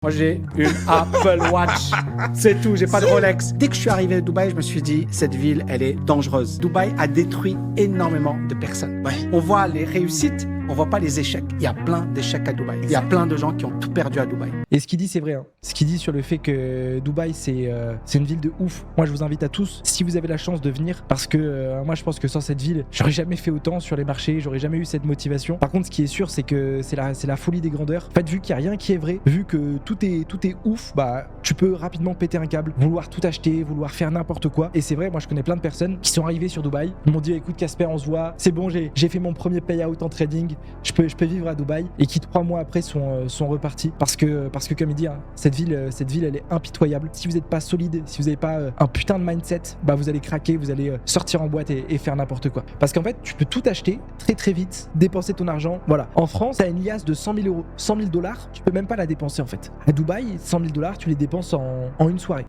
Moi, j'ai une Apple Watch. C'est tout, j'ai pas de Rolex. Dès que je suis arrivé à Dubaï, je me suis dit, cette ville, elle est dangereuse. Dubaï a détruit énormément de personnes. Ouais. On voit les réussites, on voit pas les échecs. Il y a plein d'échecs à Dubaï. Il y a plein de gens qui ont tout perdu à Dubaï. Et ce qu'il dit, c'est vrai. Hein. Ce qu'il dit sur le fait que Dubaï, c'est une ville de ouf. Moi, je vous invite à tous, si vous avez la chance de venir, parce que moi, je pense que sans cette ville, j'aurais jamais fait autant sur les marchés, j'aurais jamais eu cette motivation. Par contre, ce qui est sûr, c'est que c'est la folie des grandeurs. En fait, vu qu'il n'y a rien qui est vrai, vu que tout est ouf, bah, tu peux rapidement péter un câble, vouloir tout acheter, vouloir faire n'importe quoi. Et c'est vrai, moi, je connais plein de personnes qui sont arrivées sur Dubaï. Ils m'ont dit, écoute, Casper, on se voit. C'est bon, j'ai fait mon premier payout en trading. Je peux vivre à Dubaï. Et qui 3 mois après sont repartis. Parce que comme il dit, hein, cette ville, elle est impitoyable. Si vous n'êtes pas solide, si vous n'avez pas un putain de mindset, bah, vous allez craquer, vous allez sortir en boîte et faire n'importe quoi. Parce qu'en fait, tu peux tout acheter très très vite, dépenser ton argent. Voilà. En France, t'as une liasse de 100 000 euros. 100 000 $, tu peux même pas la dépenser en fait. À Dubaï, 100 000 $, tu les dépenses en une soirée.